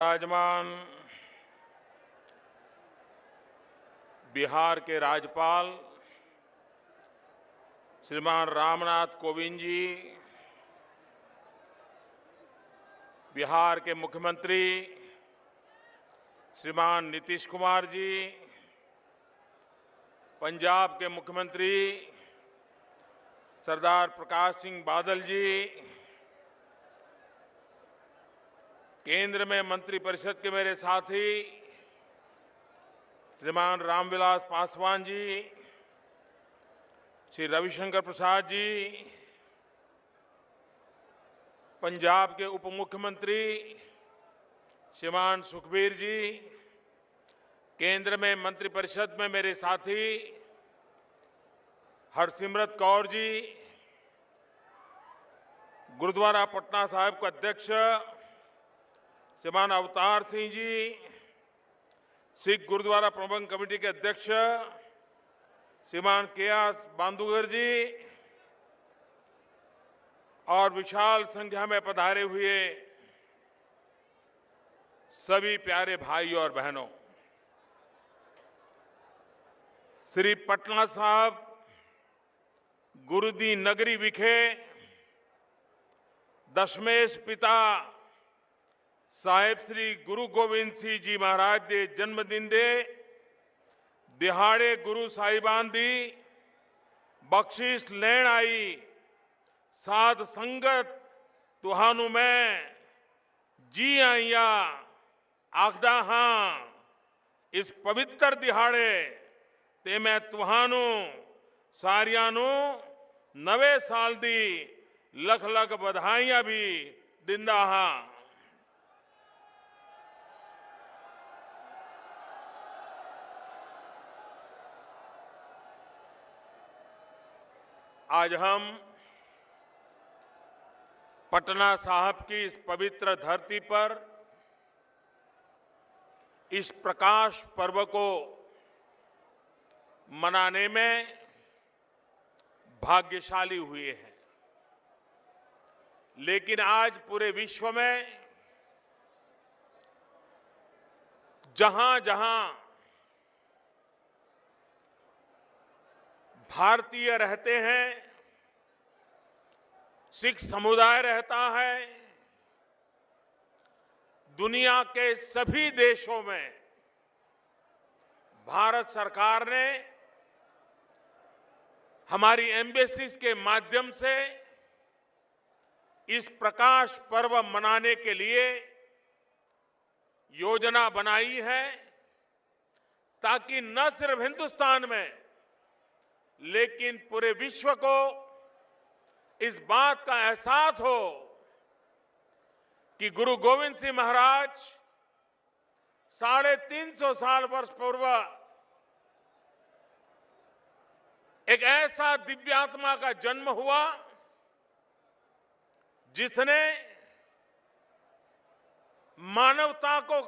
विराजमान बिहार के राज्यपाल श्रीमान रामनाथ कोविंद जी, बिहार के मुख्यमंत्री श्रीमान नीतीश कुमार जी, पंजाब के मुख्यमंत्री सरदार प्रकाश सिंह बादल जी, केंद्र में मंत्रिपरिषद के मेरे साथी श्रीमान रामविलास पासवान जी, श्री रविशंकर प्रसाद जी, पंजाब के उप मुख्यमंत्री श्रीमान सुखबीर जी, केंद्र में मंत्रिपरिषद में मेरे साथी हरसिमरत कौर जी, गुरुद्वारा पटना साहिब के अध्यक्ष श्रीमान अवतार सिंह जी, सिख गुरुद्वारा प्रबंधन कमेटी के अध्यक्ष श्रीमान केएस बांदुगर जी और विशाल संख्या में पधारे हुए सभी प्यारे भाई और बहनों, श्री पटना साहब गुरुदी नगरी विखे दशमेश पिता साहेब श्री गुरु गोविंद सिंह जी महाराज के जन्मदिन दे दिहाड़े गुरु साहिबान दी बख्शिश लैण आई साध संगत तुहानू मैं जी आइया आखदा हां। इस पवित्र दिहाड़े ते मैं तुहानू सारियां नू नवे साल दी लख लख बधाइयां भी दिंदा हां। आज हम पटना साहिब की इस पवित्र धरती पर इस प्रकाश पर्व को मनाने में भाग्यशाली हुए हैं, लेकिन आज पूरे विश्व में जहां जहां भारतीय रहते हैं, सिख समुदाय रहता है, दुनिया के सभी देशों में भारत सरकार ने हमारी एम्बेसीज के माध्यम से इस प्रकाश पर्व मनाने के लिए योजना बनाई है, ताकि न सिर्फ हिंदुस्तान में लेकिन पूरे विश्व को इस बात का एहसास हो कि गुरु गोविंद सिंह महाराज 350 साल वर्ष पूर्व एक ऐसा दिव्यात्मा का जन्म हुआ जिसने मानवता को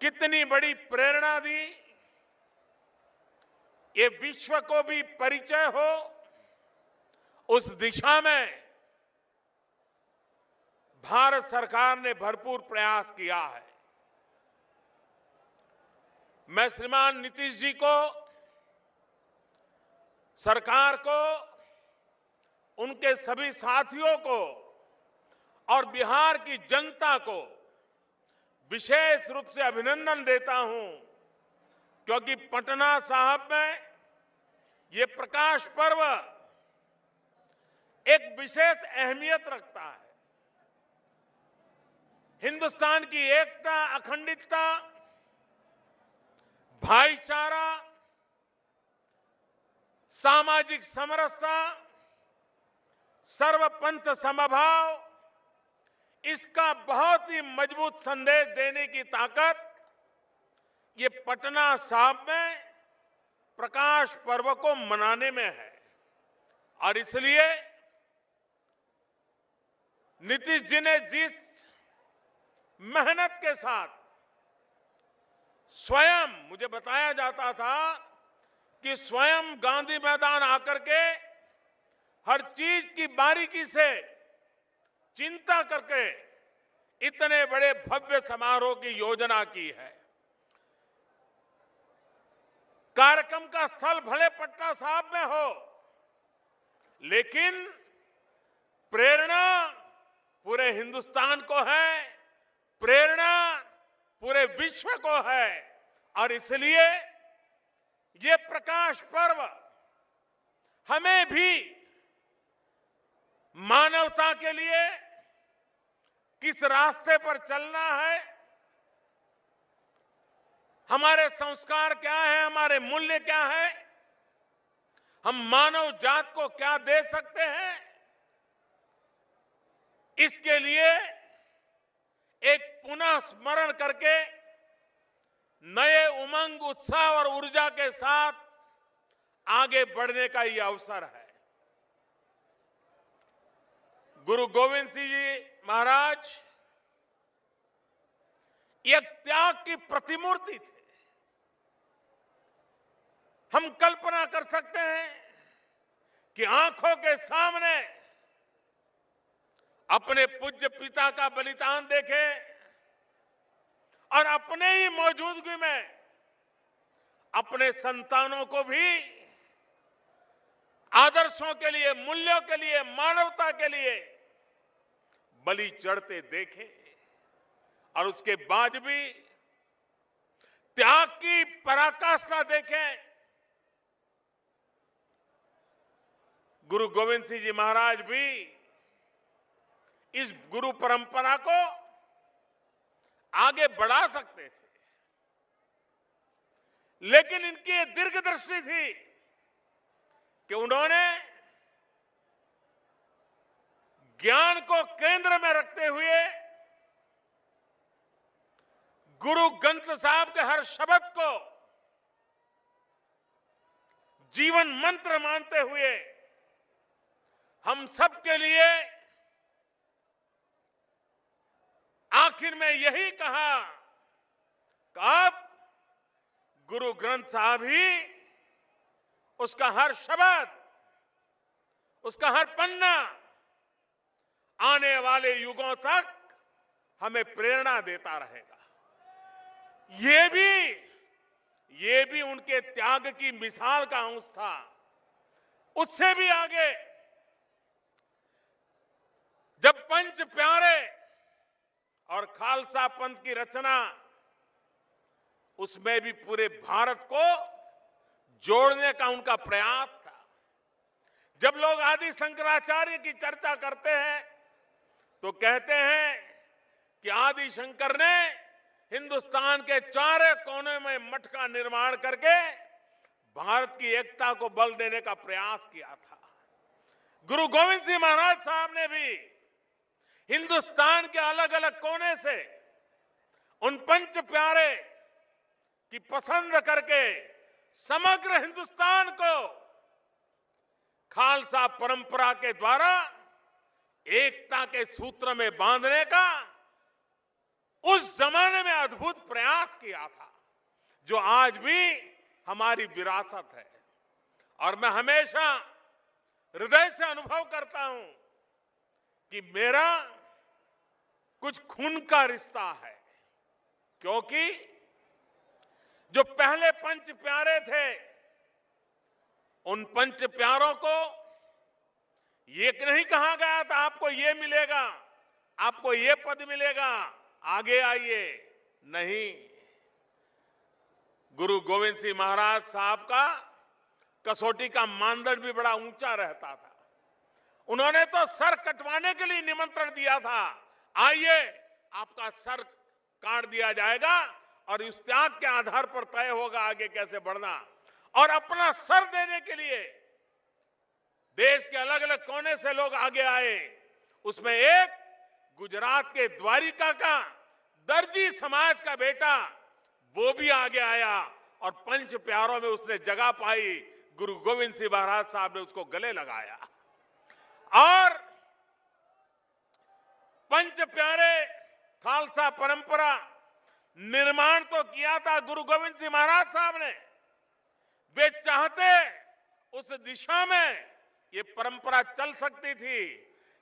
कितनी बड़ी प्रेरणा दी, ये विश्व को भी परिचय हो, उस दिशा में भारत सरकार ने भरपूर प्रयास किया है। मैं श्रीमान नीतीश जी को, सरकार को, उनके सभी साथियों को और बिहार की जनता को विशेष रूप से अभिनंदन देता हूं, क्योंकि पटना साहिब में ये प्रकाश पर्व एक विशेष अहमियत रखता है। हिंदुस्तान की एकता, अखंडितता, भाईचारा, सामाजिक समरसता, सर्वपंथ समभाव, इसका बहुत ही मजबूत संदेश देने की ताकत ये पटना साहिब में प्रकाश पर्व को मनाने में है। और इसलिए नीतीश जी ने जिस मेहनत के साथ, स्वयं मुझे बताया जाता था कि स्वयं गांधी मैदान आकर के हर चीज की बारीकी से चिंता करके इतने बड़े भव्य समारोह की योजना की है। कार्यक्रम का स्थल भले पटना साहिब में हो, लेकिन प्रेरणा पूरे हिंदुस्तान को है, प्रेरणा पूरे विश्व को है। और इसलिए ये प्रकाश पर्व हमें भी मानवता के लिए किस रास्ते पर चलना है, हमारे संस्कार क्या है, हमारे मूल्य क्या है, हम मानव जात को क्या दे सकते हैं, इसके लिए एक पुनः स्मरण करके नए उमंग, उत्साह और ऊर्जा के साथ आगे बढ़ने का यह अवसर है। गुरु गोविंद सिंह जी महाराज एक त्याग की प्रतिमूर्ति थे। हम कल्पना कर सकते हैं कि आंखों के सामने अपने पूज्य पिता का बलिदान देखे और अपने ही मौजूदगी में अपने संतानों को भी आदर्शों के लिए, मूल्यों के लिए, मानवता के लिए बलि चढ़ते देखे और उसके बाद भी त्याग की पराकाष्ठा देखें। गुरु गोविंद सिंह जी महाराज भी इस गुरु परंपरा को आगे बढ़ा सकते थे, लेकिन इनकी ये दीर्घदृष्टि थी कि उन्होंने ज्ञान को केंद्र में रखते हुए गुरु ग्रंथ साहब के हर शब्द को जीवन मंत्र मानते हुए हम सब के लिए आखिर में यही कहा कि अब गुरु ग्रंथ साहब ही, उसका हर शब्द, उसका हर पन्ना आने वाले युगों तक हमें प्रेरणा देता रहेगा। ये भी उनके त्याग की मिसाल का अंश था। उससे भी आगे जब पंच प्यारे और खालसा पंथ की रचना, उसमें भी पूरे भारत को जोड़ने का उनका प्रयास था। जब लोग आदि शंकराचार्य की चर्चा करते हैं तो कहते हैं कि आदि शंकर ने हिंदुस्तान के चारों कोने में मठ का निर्माण करके भारत की एकता को बल देने का प्रयास किया था। गुरु गोविंद सिंह महाराज साहब ने भी हिंदुस्तान के अलग अलग कोने से उन पंच प्यारे की पसंद करके समग्र हिंदुस्तान को खालसा परंपरा के द्वारा एकता के सूत्र में बांधने का उस जमाने में अद्भुत प्रयास किया था, जो आज भी हमारी विरासत है। और मैं हमेशा हृदय से अनुभव करता हूं कि मेरा कुछ खून का रिश्ता है, क्योंकि जो पहले पंच प्यारे थे, उन पंच प्यारों को ये नहीं कहा गया था आपको ये मिलेगा, आपको ये पद मिलेगा, आगे आइए। नहीं, गुरु गोविंद सिंह महाराज साहब का कसौटी का मानदंड भी बड़ा ऊंचा रहता था। उन्होंने तो सर कटवाने के लिए निमंत्रण दिया था, आइए आपका सर काट दिया जाएगा और इस त्याग के आधार पर तय होगा आगे कैसे बढ़ना। और अपना सर देने के लिए देश के अलग अलग कोने से लोग आगे आए। उसमें एक गुजरात के द्वारिका का दर्जी समाज का बेटा, वो भी आगे आया और पंच प्यारों में उसने जगह पाई। गुरु गोविंद सिंह महाराज साहब ने उसको गले लगाया और पंच प्यारे खालसा परंपरा निर्माण तो किया था गुरु गोविंद सिंह महाराज साहब ने। वे चाहते उस दिशा में ये परंपरा चल सकती थी,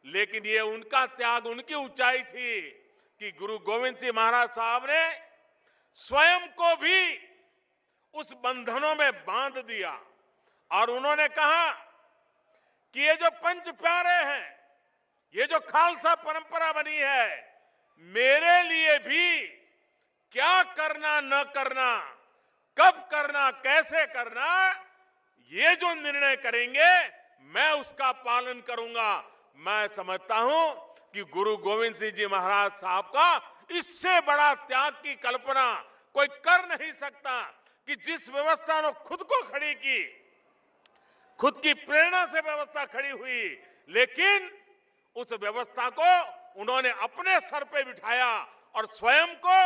लेकिन ये उनका त्याग, उनकी ऊंचाई थी कि गुरु गोविंद सिंह महाराज साहब ने स्वयं को भी उस बंधनों में बांध दिया और उन्होंने कहा कि ये जो पंच प्यारे हैं, ये जो खालसा परंपरा बनी है, मेरे लिए भी क्या करना न करना, कब करना, कैसे करना, ये जो निर्णय करेंगे मैं उसका पालन करूंगा। मैं समझता हूं कि गुरु गोविंद सिंह जी महाराज साहब का इससे बड़ा त्याग की कल्पना कोई कर नहीं सकता कि जिस व्यवस्था ने खुद को खड़ी की, खुद की प्रेरणा से व्यवस्था खड़ी हुई, लेकिन उस व्यवस्था को उन्होंने अपने सर पे बिठाया और स्वयं को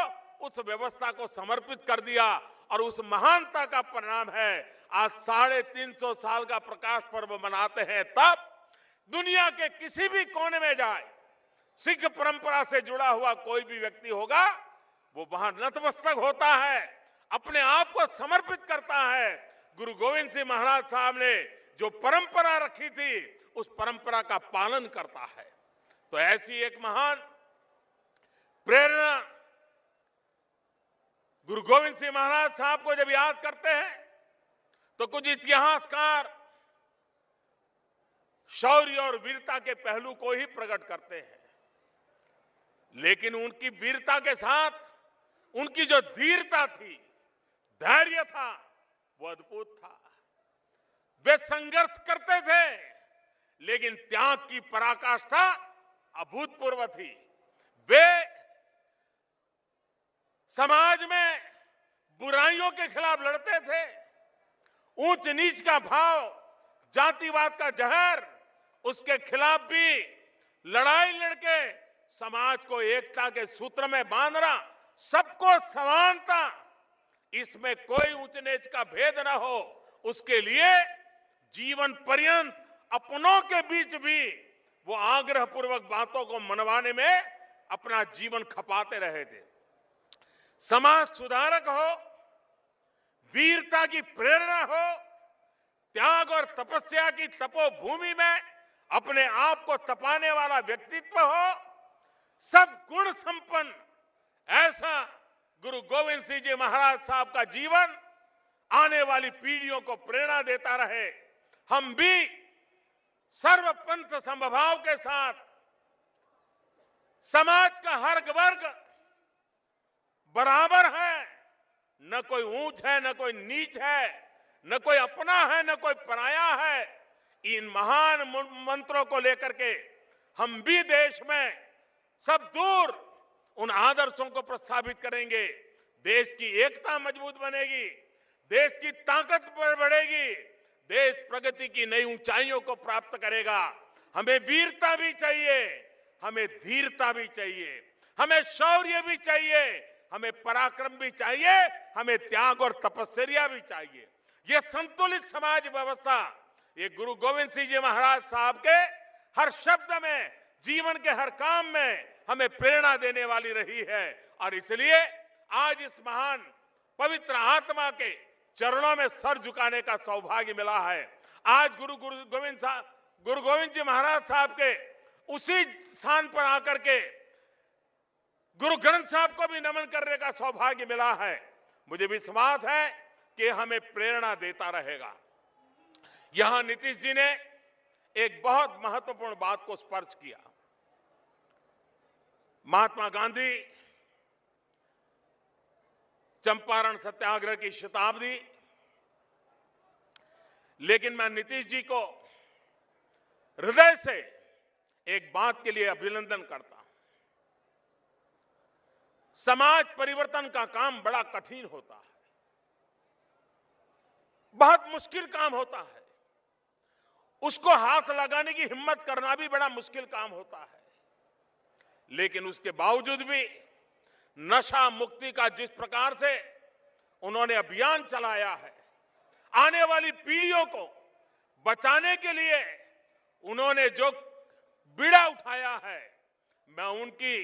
उस व्यवस्था को समर्पित कर दिया। और उस महानता का परिणाम है आज 350 साल का प्रकाश पर्व मनाते हैं। तब दुनिया के किसी भी कोने में जाए, सिख परंपरा से जुड़ा हुआ कोई भी व्यक्ति होगा, वो वहां नतमस्तक होता है, अपने आप को समर्पित करता है। गुरु गोविंद सिंह महाराज साहब ने जो परंपरा रखी थी, उस परंपरा का पालन करता है। तो ऐसी एक महान प्रेरणा गुरु गोविंद सिंह महाराज साहब को जब याद करते हैं तो कुछ इतिहासकार शौर्य और वीरता के पहलू को ही प्रकट करते हैं, लेकिन उनकी वीरता के साथ उनकी जो धीरता थी, धैर्य था, वो अद्भुत था। वे संघर्ष करते थे, लेकिन त्याग की पराकाष्ठा अभूतपूर्व थी। वे समाज में बुराइयों के खिलाफ लड़ते थे। ऊंच नीच का भाव, जातिवाद का जहर, उसके खिलाफ भी लड़ाई लड़के समाज को एकता के सूत्र में बांधना, सबको समानता, इसमें कोई ऊंच नीच का भेद न हो, उसके लिए जीवन पर्यंत अपनों के बीच भी वो आग्रह पूर्वक बातों को मनवाने में अपना जीवन खपाते रहे थे। समाज सुधारक हो, वीरता की प्रेरणा हो, त्याग और तपस्या की तपोभूमि में अपने आप को तपाने वाला व्यक्तित्व हो, सब गुण संपन्न ऐसा गुरु गोविंद सिंह जी महाराज साहब का जीवन आने वाली पीढ़ियों को प्रेरणा देता रहे। हम भी सर्वपंथ समभाव के साथ समाज का हर वर्ग बराबर है, न कोई ऊंच है, न कोई नीच है, न कोई अपना है, न कोई पराया है। इन महान मंत्रों को लेकर के हम भी देश में सब दूर उन आदर्शों को प्रस्थापित करेंगे। देश की एकता मजबूत बनेगी, देश की ताकत बढ़ेगी, देश प्रगति की नई ऊंचाइयों को प्राप्त करेगा। हमें वीरता भी चाहिए, हमें धीरता भी चाहिए, हमें शौर्य भी चाहिए, हमें पराक्रम भी चाहिए, हमें त्याग और तपस्या भी चाहिए। ये संतुलित समाज व्यवस्था, ये गुरु गोविंद सिंह जी महाराज साहब के हर शब्द में, जीवन के हर काम में हमें प्रेरणा देने वाली रही है। और इसलिए आज इस महान पवित्र आत्मा के चरणों में सर झुकाने का सौभाग्य मिला है। आज गुरु गोविंद जी महाराज साहब के उसी स्थान पर आकर के गुरु ग्रंथ साहब को भी नमन करने का सौभाग्य मिला है। मुझे विश्वास है कि हमें प्रेरणा देता रहेगा। यहां नीतीश जी ने एक बहुत महत्वपूर्ण बात को स्पर्श किया। महात्मा गांधी चंपारण सत्याग्रह की शताब्दी, लेकिन मैं नीतीश जी को हृदय से एक बात के लिए अभिनंदन करता हूं। समाज परिवर्तन का काम बड़ा कठिन होता है, बहुत मुश्किल काम होता है। उसको हाथ लगाने की हिम्मत करना भी बड़ा मुश्किल काम होता है। लेकिन उसके बावजूद भी नशा मुक्ति का जिस प्रकार से उन्होंने अभियान चलाया है, आने वाली पीढ़ियों को बचाने के लिए उन्होंने जो बीड़ा उठाया है, मैं उनकी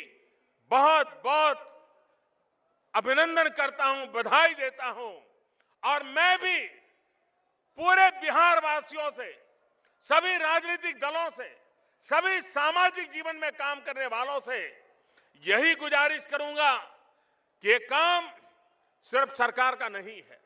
बहुत बहुत अभिनंदन करता हूं, बधाई देता हूं। और मैं भी पूरे बिहार वासियों से, सभी राजनीतिक दलों से, सभी सामाजिक जीवन में काम करने वालों से यही गुजारिश करूंगा कि ये काम सिर्फ सरकार का नहीं है,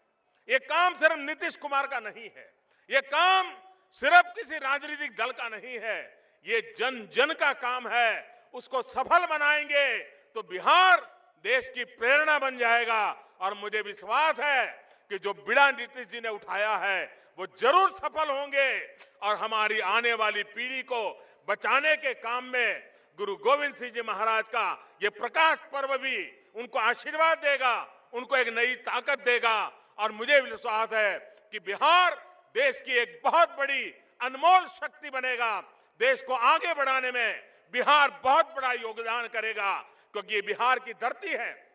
ये काम सिर्फ नीतीश कुमार का नहीं है, ये काम सिर्फ किसी राजनीतिक दल का नहीं है, ये जन जन का काम है। उसको सफल बनाएंगे तो बिहार देश की प्रेरणा बन जाएगा। और मुझे विश्वास है कि जो बीड़ा नीतीश जी ने उठाया है वो जरूर सफल होंगे और हमारी आने वाली पीढ़ी को बचाने के काम में गुरु गोविंद सिंह जी महाराज का ये प्रकाश पर्व भी उनको आशीर्वाद देगा, उनको एक नई ताकत देगा। और मुझे विश्वास है कि बिहार देश की एक बहुत बड़ी अनमोल शक्ति बनेगा। देश को आगे बढ़ाने में बिहार बहुत बड़ा योगदान करेगा, क्योंकि ये बिहार की धरती है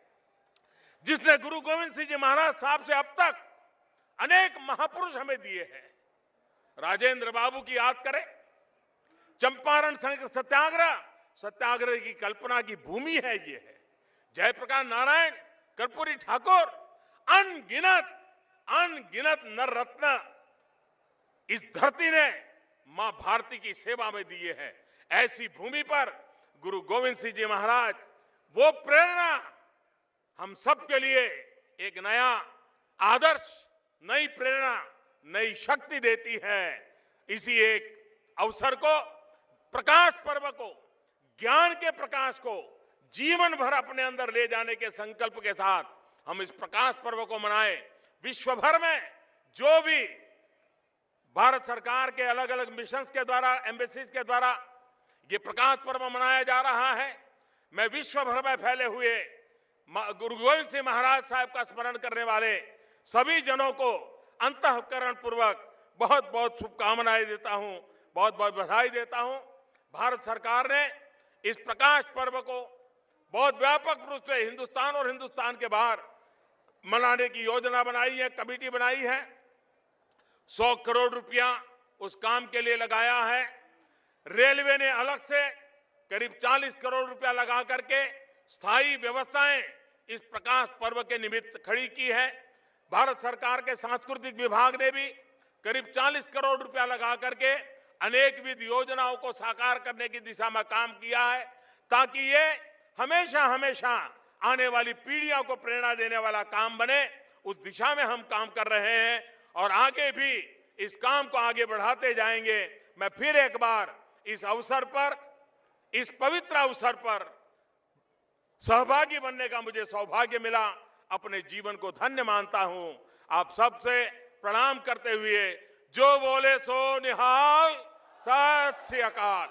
जिसने गुरु गोविंद सिंह जी महाराज साहब से अब तक अनेक महापुरुष हमें दिए हैं। राजेंद्र बाबू की याद करें, चंपारण सत्याग्रह की कल्पना की भूमि है ये है। जयप्रकाश नारायण, कर्पूरी ठाकुर, अनगिनत नर रत्न इस धरती ने मां भारती की सेवा में दिए हैं। ऐसी भूमि पर गुरु गोविंद सिंह जी महाराज वो प्रेरणा हम सब के लिए एक नया आदर्श, नई प्रेरणा, नई शक्ति देती है। इसी एक अवसर को, प्रकाश पर्व को, ज्ञान के प्रकाश को जीवन भर अपने अंदर ले जाने के संकल्प के साथ हम इस प्रकाश पर्व को मनाएं। विश्व भर में जो भी भारत सरकार के अलग अलग मिशंस के द्वारा, एम्बेसीज के द्वारा ये प्रकाश पर्व मनाया जा रहा है, मैं विश्व भर में फैले हुए गुरु गोविंद सिंह महाराज साहब का स्मरण करने वाले सभी जनों को अंतःकरण पूर्वक बहुत बहुत शुभकामनाएं देता हूं, बहुत बहुत बधाई देता हूं। भारत सरकार ने इस प्रकाश पर्व को बहुत व्यापक रूप से हिंदुस्तान और हिंदुस्तान के बाहर मनाने की योजना बनाई है, कमेटी बनाई है। 100 करोड़ रुपया उस काम के लिए लगाया है। रेलवे ने अलग से करीब 40 करोड़ रुपया लगा करके स्थायी व्यवस्थाएं इस प्रकाश पर्व के निमित्त खड़ी की है। भारत सरकार के सांस्कृतिक विभाग ने भी करीब 40 करोड़ रुपया लगा करके अनेकविध योजनाओं को साकार करने की दिशा में काम किया है, ताकि ये हमेशा हमेशा आने वाली पीढ़ियों को प्रेरणा देने वाला काम बने। उस दिशा में हम काम कर रहे हैं और आगे भी इस काम को आगे बढ़ाते जाएंगे। मैं फिर एक बार इस अवसर पर, इस पवित्र अवसर पर सहभागी बनने का मुझे सौभाग्य मिला, अपने जीवन को धन्य मानता हूं। आप सबसे प्रणाम करते हुए जो बोले सो निहाल, सत श्री अकाल।